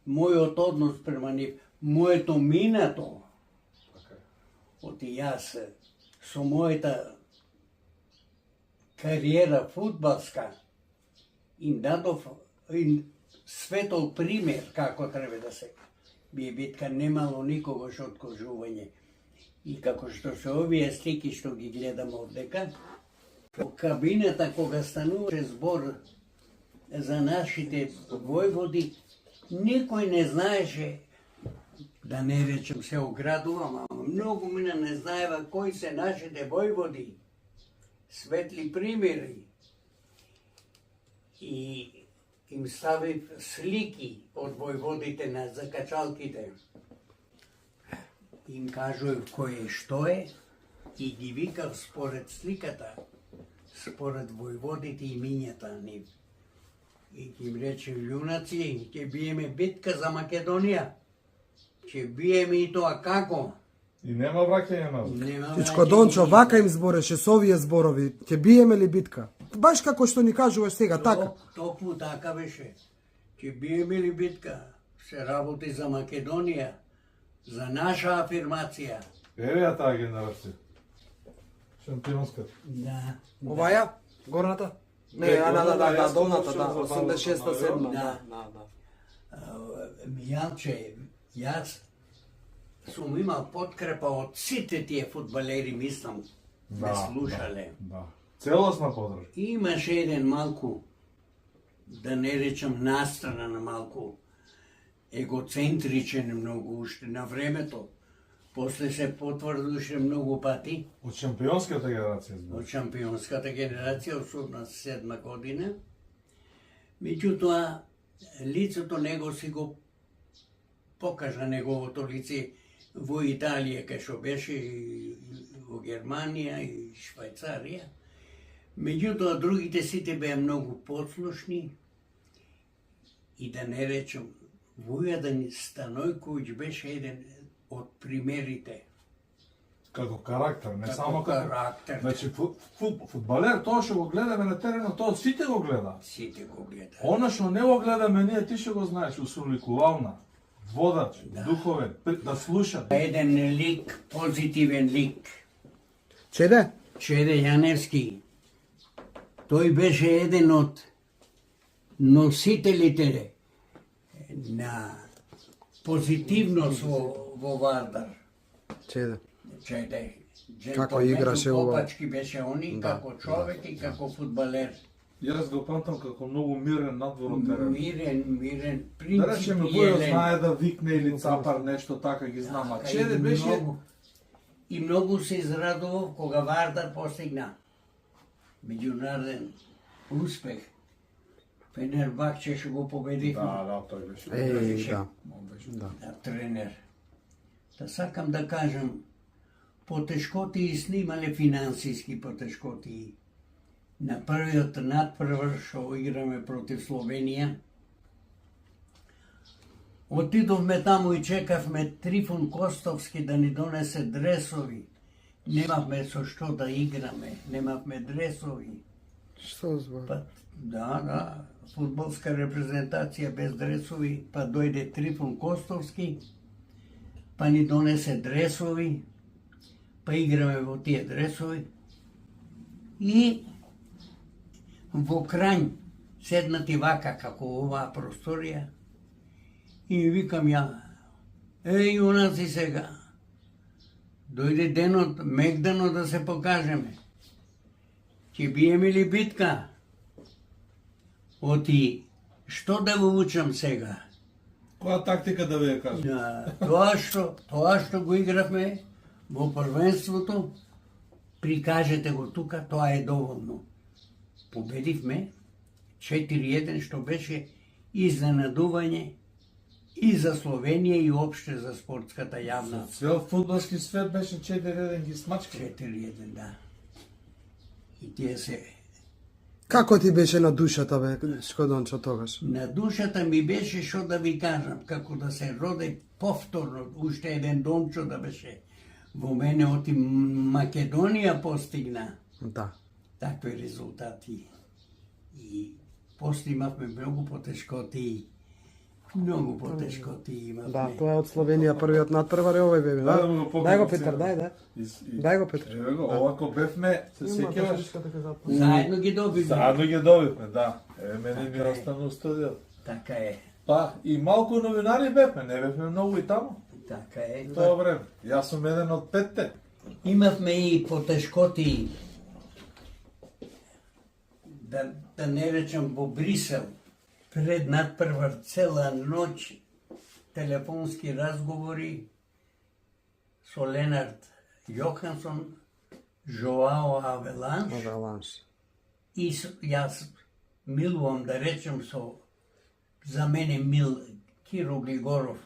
мојот однос према нив, моето минато. Оти јас со мојата кариера фудбалска им дадов светол пример како треба да се бие битка, немало никогаш откажување. И како што се овие слики што ги гледам овдека, во кабината кога стануваше збор за нашите војводи, никој не знаеше, да не речем се оградувам, ама многу мина не знаева кои се нашите војводи, светли примери. И им ставив слики од војводите на закачалките. Им кажував кој е што е и ги викав според сликата, според војводите и имињата нив. И им рече, јунаци, ќе биеме битка за Македонија. Ќе биеме и тоа како? И нема враќање назад. Нема Чичко враќање Дончо, никако. вака им збореше со овие зборови. Ќе биеме ли битка? Баш како што ни кажуваш сега, така. Токму така беше. Ќе биеме ли битка? Се работи за Македонија, за наша афирмација. Еве ја таа генерација. Шампионската. Да. Ова ја? Горната? Не, јас долната, да, го 86-та, 7-та. Да. Да. Мијалче, јас сум имал подкрепа од сите тие фудбалери, мислам, ме слушале. Да. Целосна подршка. Имаше еден малку, да не речам настранен малку, егоцентричен многу уште на времето. После се потврдуше многу пати Од шампионската генерација збор. од шампионската генерација, особено 7 година. Меѓутоа, лицето него си го покажа неговото лице во Италија, кај што беше и во Германија и Швајцарија. Меѓутоа, другите сите беа многу послушни и да не речем, Вујадан Станојковиќ беше еден од примерите. Како карактер, не Како само карактер. Значи, фудбалер, тоа што го гледаме на теренот, тоа сите го гледа. Сите го гледаат. Она што не го гледаме ние, ти што го знаеш, усоликувална, водач, духовен, да слуша. Еден лик, позитивен лик. Чеде? Чеде Јаневски. Тој беше еден од носителите на позитивност во Вардар. Чеде. Чеде. Како играше убаво. Копачки беше они, како човек и како фудбалер. Јас го памтам како многу мирен надвор од терен. Мирен, Да речеме, кој знае да викне или цапар нешто така ги знам, а Чеде беше... И многу се израдував кога Вардар постигна меѓународен успех. Фенербахче што го победив. Да, тој беше. Да. Тренер. Да сакам да кажам, потешкоти снимале финансиски потешкоти. На првиот надпревар што играме против Словенија, отидовме таму и чекавме Трифон Костовски да ни донесе дресови. Немавме со што да играме, немавме дресови. Што збор? Па, да, фудбалска репрезентација без дресови, па дојде Трифон Костовски, па ни донесе дресови, па играме во тие дресови. И во крај седнати вака како оваа просторија и викам ја, јунаци сега, дојде денот, мегдано да се покажеме. Ќе биеме ли битка? Оти, што да го учам сега? Која тактика да ви ја кажам? Тоа што го игравме во првенството, прикажете го тука, тоа е доволно. Победивме 4-1, што беше изненадување и за Словенија и опште за спортската јавна. Цел фудбалски свет беше 4-1 ги смачка. 4-1, да. И тие се... Како ти беше на душата, бе, Шкодончо, тогаш? На душата ми беше, што да ви кажам, како да се роде повторно, уште еден домчо да беше во мене, оти Македонија постигна Да. такви резултати. И после имавме многу потешкоти. Многу потешкоти имавме. Да, тоа е од Словенија првиот надпревар е овој бебе, да? Да, да го покажам Дај го, Петар, сега. дај. Дај го, Петар. Еве го, овако бевме, се сеќаваш? Заедно ги добивме. Заедно ги добивме, да. Еве мене ми остана у студио. Така е. Па, и малку новинари бевме, не бевме многу и таму. Така е. Тоа време. Јас сум еден од 5-те. Имавме и потешкоти. Да не речам во Брисел. Пред надпревар цела ноќ телефонски разговори со Ленард Јохансон, Жоао Авеланш Авеланш. и јас милувам да речем за мене мил Киро Глигоров,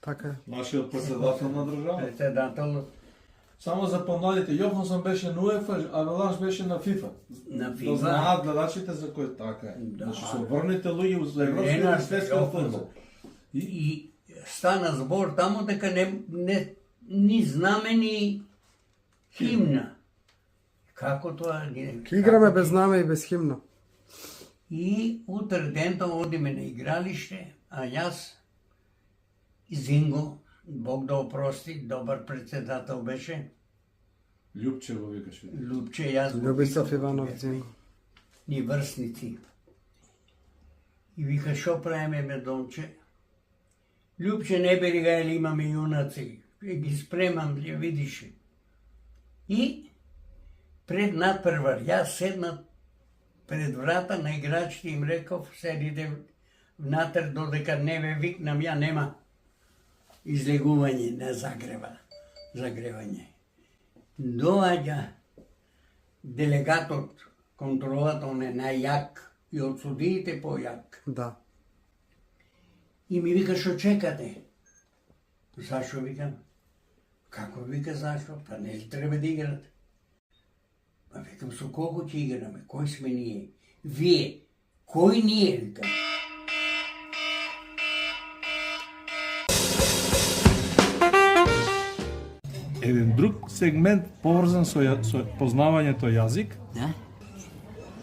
Така е. Нашиот председател на држава. председател Само за помладите, Јохансон беше на УЕФА, а Веланш беше на ФИФА. на Да ФИФА. знаат гледачите за кој така е. Да. Значи се обрнете луѓе за европски Ленард и светски Јохансон. фудбал. И стана збор таму дека не ни знаме ни химна. Како тоа? Ке играме без знаме и без химна. И утре дента одиме на игралиште, а јас и Зинго, Бог да опрости, добар председател беше, Љупче го викаше. Лупче, јас го Љубисав викам, Иванов бевме Зинго. Ни врсници. И вика, шо правиме, бе, домче? Љупче, не бери га, ели имаме јунаци. Ги спремам, ја видиш. И пред надпревар, јас седнат пред врата на играчите им реков, седите внатре додека не ве викнам, ја нема излегување на загревање. Доаѓа делегатот, контролата, он е најјак и од судиите појак. Да. И ми вика, шо чекате? Зашо, викам? Како вика зашто? Па не ли треба да играте? Па викам, со кого ќе играме? Кој сме ние? Вие. Кој ние, викам? Еден друг сегмент поврзан со познавањето јазик. Да?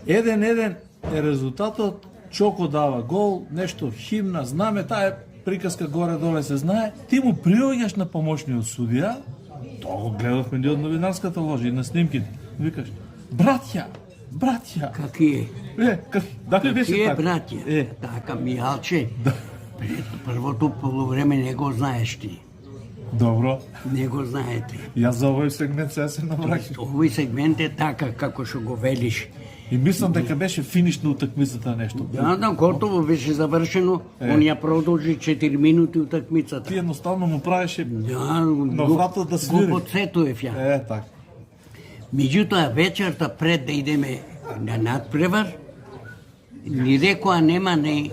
Еден е резултатот, Чоко дава гол, нешто химна, знаме, таа приказка горе-доле се знае, ти му приоѓаш на помошниот судија, тоа го гледавме ние од новинарската ложа и на снимките. Викаш, браќа, Каки е? Дали беше Каки е, така? браќа? Така, Мијалче, првото полувреме не го знаеш ти. Добро, Не го знаете. јас за овој сегмент се навраќам. Овој сегмент е така, како што го велиш. И мислам дека беше финиш на утакмицата нешто. Да, готово беше завршено. Он ја продолжи 4 минути Ти утакмицата. едноставно му правеше Да, на вратот да свири. го подсетував ја. така. Меѓутоа, вечерта пред да идеме на надпревар, ни рекоа нема ни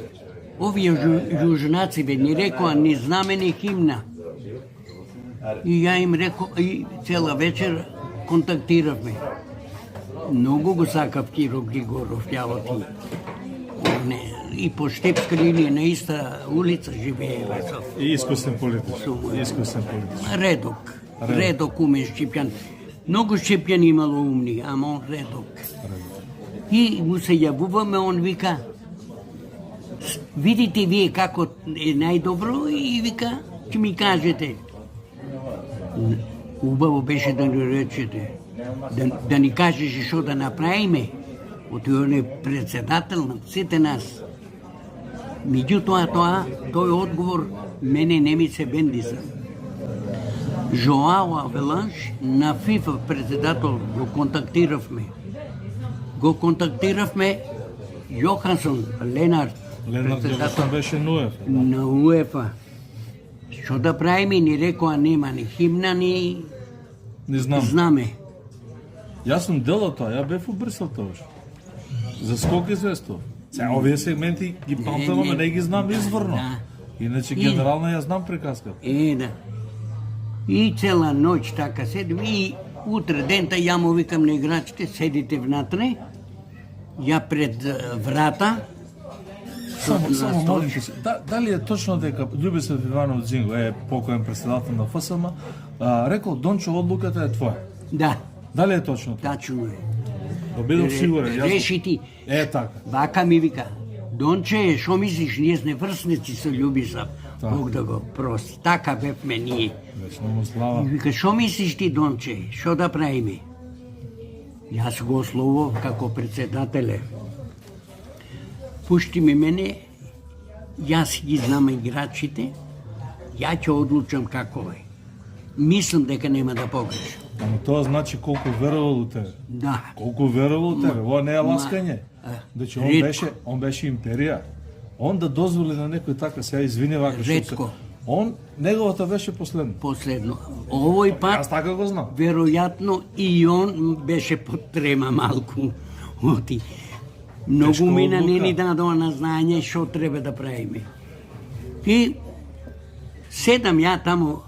овие јужнаци ни рекоа ни знаме ни химна. И ја им рекол, и цела вечер контактиравме. Многу го сакав Киро Григоров, јавот и по Штепска линија на иста улица живееве со И искусен политич. Искусен политич. Редок умен Шчипјан. Многу Шчипјани имало умни, ама он редок. И му се јавуваме, он вика, видите вие како е најдобро и вика, ќе ми кажете. Убаво беше да ни речете, да ни кажеш што да направиме. Он е председател на сите нас. Меѓутоа тој одговор мене не ми се бендиса. Жоао Авеланш на ФИФА председател го контактиравме Јохансон Ленард Јохансон беше нуев. на УЕФА. Што да правиме, ни рекоа нема ни химна, ни Не знам. знаме. Јас сум дел од тоа, ја бев у Брисел тогаш. За скок известов. Сега овие сегменти ги памтам, ама не ги знам изворно. Да. Иначе генерално ја знам приказката. Да. И цела ноќ така седим и утре дента ја му викам на играчите, седите внатре, ја пред врата. Само молим се, дали е точно дека Љубисав Иванов Дзинго е покоен председател на ФСМ, рекол Дончо одлуката е твоја. Да, Дали е точно? тачно е. Бидов сигурен. јас- Реши ти. Така. Вака ми вика, Донче, шо мислиш, ние сме врсници со Љубисав. Бог да го прости. Така бевме ние. Вечно му слава. И вика, шо мислиш ти, Донче, шо да правиме? Јас го ословов како председателе. Пушти ми мене, јас ги знам играчите, ја ќе одлучам како е. Мислам дека нема да погрешам. Ама тоа значи колку верувал у тебе. Да. Колку верувал у тебе. Ова не е ласкање. Значи ретко. он беше империја. Он да дозволи на некој така, сега извини вака што Ретко. Он неговата беше последно. Последно. Овој пат, Јас така го знам. веројатно и он беше под трема малку. Оти. Многу Тешка мина не одлука. ни дадоа на знаење што треба да правиме. И седам ја таму,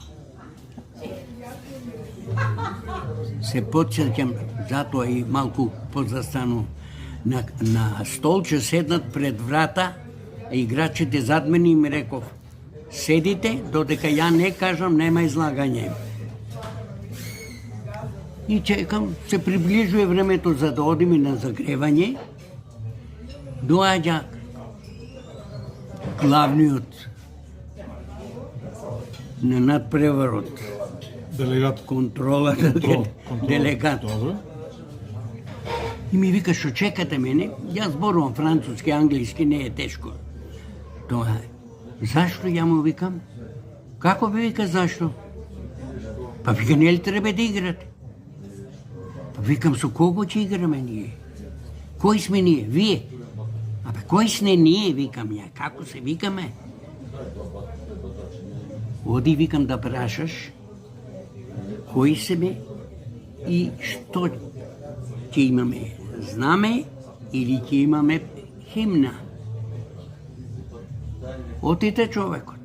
се подсеќам, затоа и малку позастану на столче седнат пред врата, а играчите зад мене и ми реков, седите, додека ја не кажам, нема излагање. И чекам, се приближува времето за да одиме на загревање, доаѓа главниот на надпреварот, Делегат. контролата, делегат. Добро. И ми вика, што чекате мене? Јас зборувам француски, англиски, не е тешко. Тоа е. Зашто ја му викам? Како би вика зашто? Па вика, не ли треба да играте? Па викам, со кого ќе играме ние? Кои сме ние? Вие? Абе, кои сме ние, викам ја? Како се викаме? Оди, викам, да прашаш кои сме и што ќе имаме, знаме или ќе имаме химна. Отите човекот.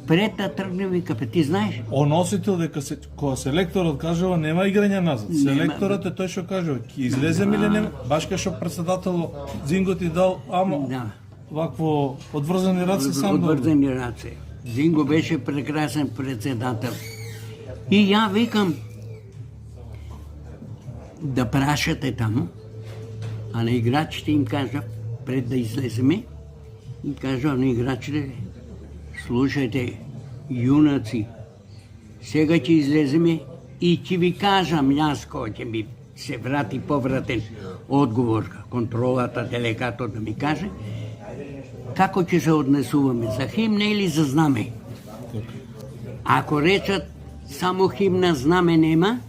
Пред да тргне вика, ти знаеш? Он осетил дека кога селекторот кажува нема играње назад. Селекторот е тој што кажува, ќе излезем или нема, баш кај што претседателот Зинго ти дал, ама Да. вакво одврзани раце сам да. Одврзани раце. Зинго беше прекрасен председател. И ја викам да прашате таму, а на играчите им кажа, пред да излеземе, им кажа на играчите, слушајте, јунаци, сега ќе излеземе и ќе ви кажам јас кој ќе ми се врати повратен одговор, контролата, делегатот да ми каже, како ќе се однесуваме, за химна или за знаме? Ако речат само химна знаме нема,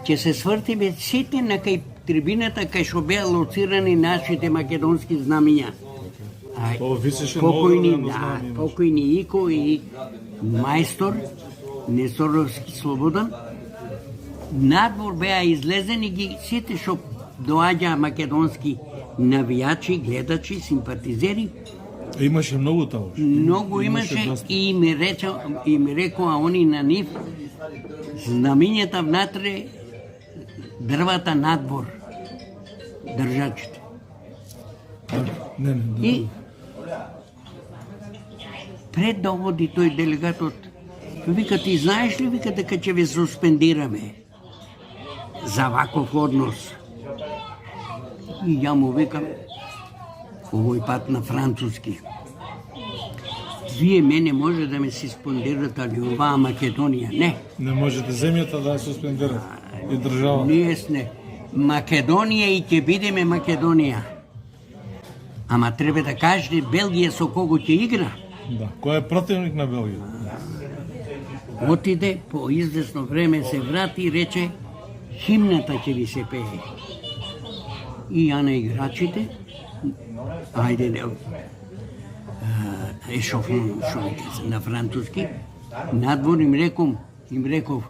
ќе се свртиме сите на кај трибината кај што беа лоцирани нашите македонски знамиња. Тоа висеше Покојни, много на да, знамиња. покојни Ико и мајстор Несоровски Слободан, надвор беа излезени ги сите што доаѓаа македонски навијачи, гледачи, симпатизери. Имаше многу тоа. Многу имаше доста. и ми рекоа они на нив знамињата внатре, дрвата надвор, држачите. Не, И пред да оди тој делегатот, вика, ти знаеш ли, вика, дека ќе ве суспендираме за ваков однос? И ја му викам, овој пат на француски, вие мене може да ме суспендирате, али оваа Македонија не. не можете земјата да ја суспендирате и држава. Ние сме Македонија и ќе бидеме Македонија. Ама треба да кажете Белгија со кого ќе игра. Да, кој е противник на Белгија? Отиде, по известно време се врати и рече химната ќе ви се пее. И ја на играчите, ајде да ешофон на француски, надвор им реков,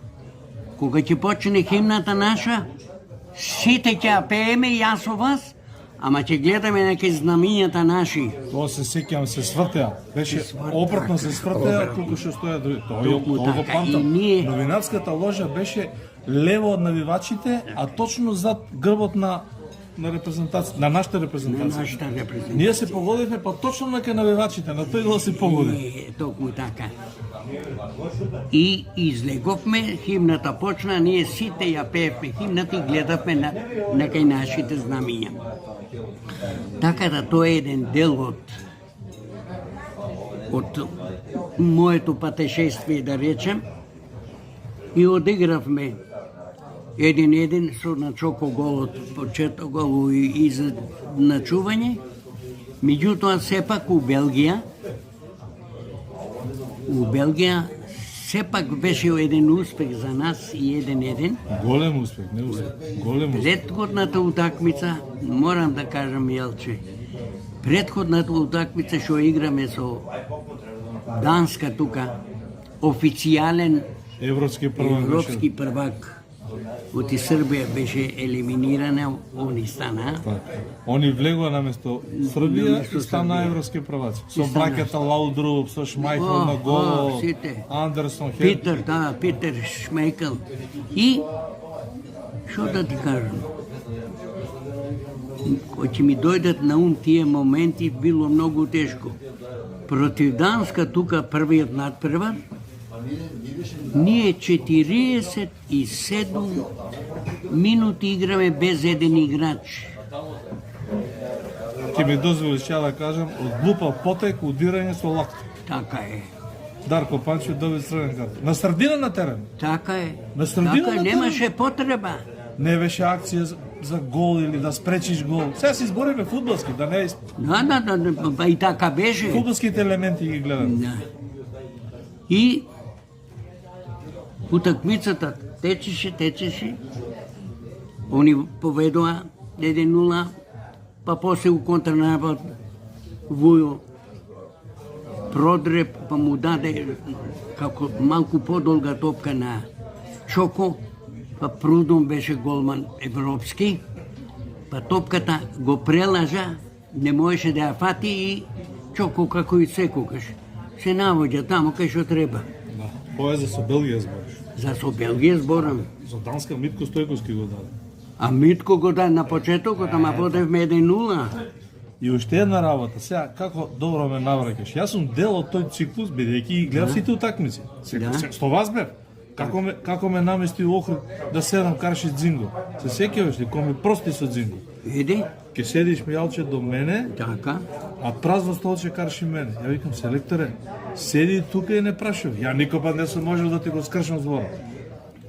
кога ќе почне химната наша, сите ќе ја пееме јас со вас, ама ќе гледаме некај знамињата наши. Тоа се сеќавам, се свртеа. Беше опратно се свртеа, туку што стоја други. Тоа го така, памтам. и ние- Новинарската ложа беше лево од навивачите, а точно зад грбот на репрезентација, на нашата репрезентација. Нашата репрезентација. Ние се погодивме па точно на кај навивачите, на тој да се погоди. Токму така. И излеговме, химната почна, ние сите ја пеевме химната и гледавме на кај нашите знамиња. Така да тоа е еден дел од моето патешествие, да речем, и одигравме 1-1 со начоко голот, почеток голо и изначување. Меѓутоа, сепак у Белгија сепак беше еден успех за нас и 1-1. Голем успех, не успех. Голем успех. Предходната утакмица, морам да кажам, Јелче, предходната утакмица што играме со Данска тука, официјален Европски првак. европски првак, оти Србија беше елиминирана, они стана. Они влегоа наместо Србија Наместо и стана Србија. европски прваци. Со браќата Лаудруп, со Шмајкл на гол, сите. Андерсон, Хер. Питер Шмейкл. И, што да ти кажам, кој ќе ми дојдат на ум тие моменти, било многу тешко. Против Данска, тука првиот надпревар, ние 47 минути играме без еден играч. Ќе ми дозволиш ја да кажам, од глупав потек, удирање со лакта. Така е. Дарко Панчев доби црвен карт. На средина на терен. Така е. На средина Така е, на немаше потреба. Не беше акција за гол или да спречиш гол. Сега се избориме фудбалски, да не Да, па и така беше. фудбалските елементи ги гледам. Да. И утакмицата течеше. Они поведоа 1-0, па после у контрнапад Вујо продреп, па му даде како малку подолга топка на Чоко, па Прудом беше голман европски, па топката го прелажа, не можеше да ја фати и Чоко како и секогаш. се наоѓа таму кај што треба. Да. Ова е за со Белгија збориш. За со Белгија зборам. За Данска Митко Стојковски го даде. А Митко го даде на почетокот, ама водевме 1-0. И уште една работа, сега како добро ме навраќаш. Јас сум дел од тој циклус бидејќи ги гледав сите утакмици. Да. Со вас бев. Како ме намести у Охрид да седам карши Дзинго. Се сеќаваш ли кој ме прости со Дзинго? Иди, Ке седиш Мијалче до мене, така. а празно столче карши мене. Ја викам селекторе, седи тука и не прашав. Ја никој пат не сум можел да ти го скршам зборот.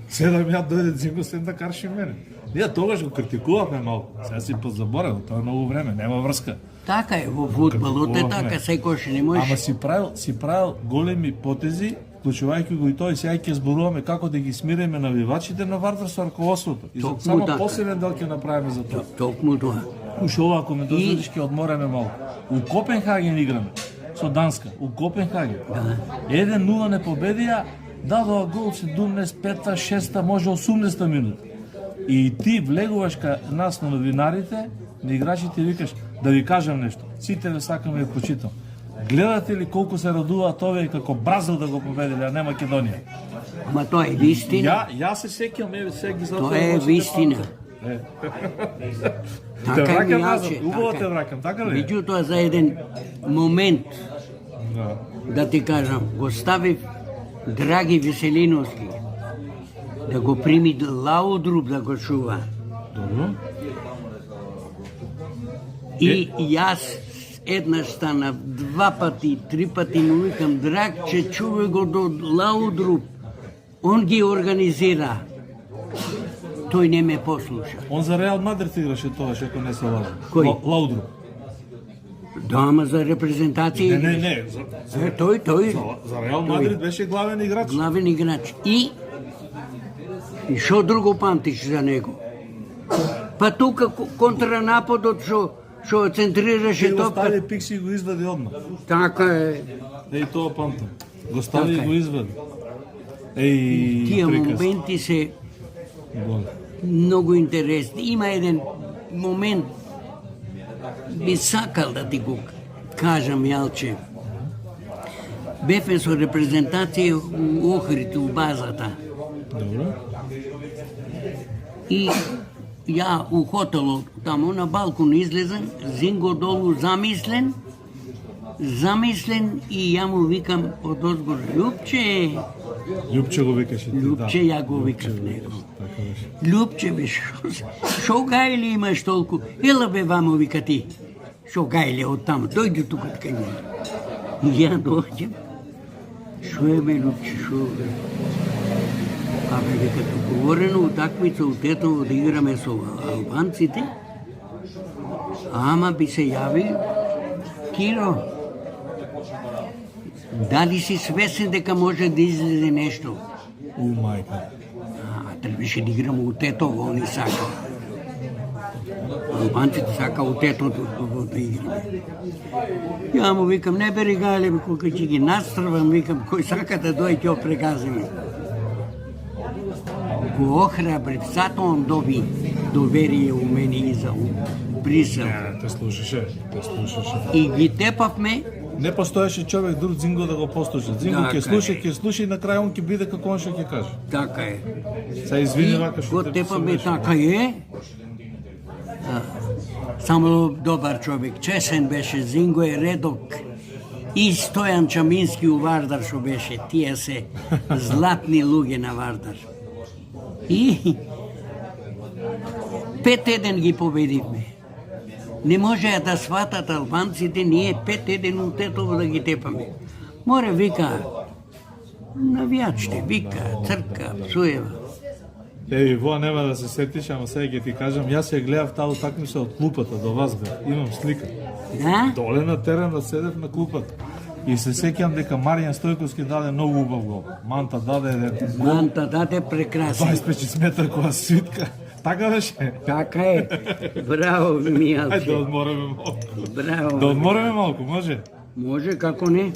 Седам ја дојде Дзинго сен да карши мене. Ние тогаш го критикувавме малку. Сега си позаборел, тоа е многу време, нема врска. Така е, во фудбалот е така, секојаш не можеш. Ама си правил големи потези, вклучувајќи го и тој, сега ќе зборуваме како да ги смириме навивачите на Вардар со раководството. И Токму само така. посебен дел ќе направиме за тоа. Токму тоа. Уште ова, ако ме дозволиш, ќе одмореме малку. У Копенхаген играме со Данска, у Копенхаген. 1-0 не победија, дадоа гол 75-та, 6-та, може 80-та минута. И ти влегуваш ка нас на новинарите, на играчите и викаш, да ви кажам нешто, сите ве сакаме да прочитам. Гледате ли колку се радуваат овие како Бразил да го победиле, а не Македонија? Ама тоа е вистина. Ја се сеќам, сега ги затворам. Тоа е вистина. Те Така вракам ми назад, јаче, убаво така. те вракам, така ли? Меѓутоа за еден момент, Да. да ти кажам, го ставив Драги Веселиновски да го прими Лаудруп да го чува. Добро. И јас еднаш станав, 2 пати, 3 пати му викам, Драгче, чувај го до Лаудруп. Он ги организира. Тој не ме послуша. Он за Реал Мадрид играше тогаш, ако не се лажам. Кој? Лаудруп. Да, ама за репрезентација. Не. Тој. За Реал Мадрид беше главен играч. Главен играч. И што друго памтиш за него? Па тука контранападот што центрираше Ти го топка. стави пикси и го извади одмah. Така е. Еј тоа памтам. Го стави и Така е. го извади. Еј, Тие приказ. моменти се Гол. многу интересни. Има еден момент, би сакал да ти го кажам, Јалче. Бевме со репрезентација у Охрид, у базата. Добро. И ја у хотелот, таму на балкон излезам, Зинго долу замислен и ја му викам од озгор, Љупче, Љупче го викаше ти, да. Љупче, ја го викав него. Така беше. Љупче бе, шо гајле имаш толку? Ела бе вамо, вика ти. Шо гајле од таму, дојди тука кај мене. И ја дојдем. Шо е бе, Љупче, шо бе? А бе, вика, договорено утакмица у Тетово да играме со албанците, ама би се јави Киро. Дали си свесен дека може да излезе нешто? У мајка. Требаше да играмо у Тетово, они сака. Албанците сака у Тетово да играме. Ја му викам, не бери гајле, кога ќе ги настрвам, викам, кој сака да дојде ќе опрегазиме. Го охрабрив, зато он доби доверие у мене и за Брисел. Не, те слушаше. И ги тепавме. Не постоеше човек друг Зинго да го послуша. Зинго Така ќе слуша и на крај он ќе биде како он што ќе каже. Така е. Се извини И вака што го те тепаме, посмеши. така е. Само добар човек, чесен беше, Зинго е редок. И Стојан Чамински у Вардар што беше, тие се златни луѓе на Вардар. И 5-1 ги победивме. Не можеа да сватат албанците, ние 5-1 у Тетово да ги тепаме. Море вика, навијачите, вика, црка, псуева. Еви, воа нема да се сетиш, ама сега ќе ти кажам, јас ја гледав таа утакмица од клупата до вас бе. Имам слика. Да? Доле на терен да седев на клупата. И се сеќам дека Маријан Стојковски даде многу убав гол. Манта даде еден гол. Манта даде прекрасен. 25 метра која свитка. Така беше. Така е. Браво, Ајде да Мијалче. одмореме малку. Браво. Да одмореме малку, може? Може, како не?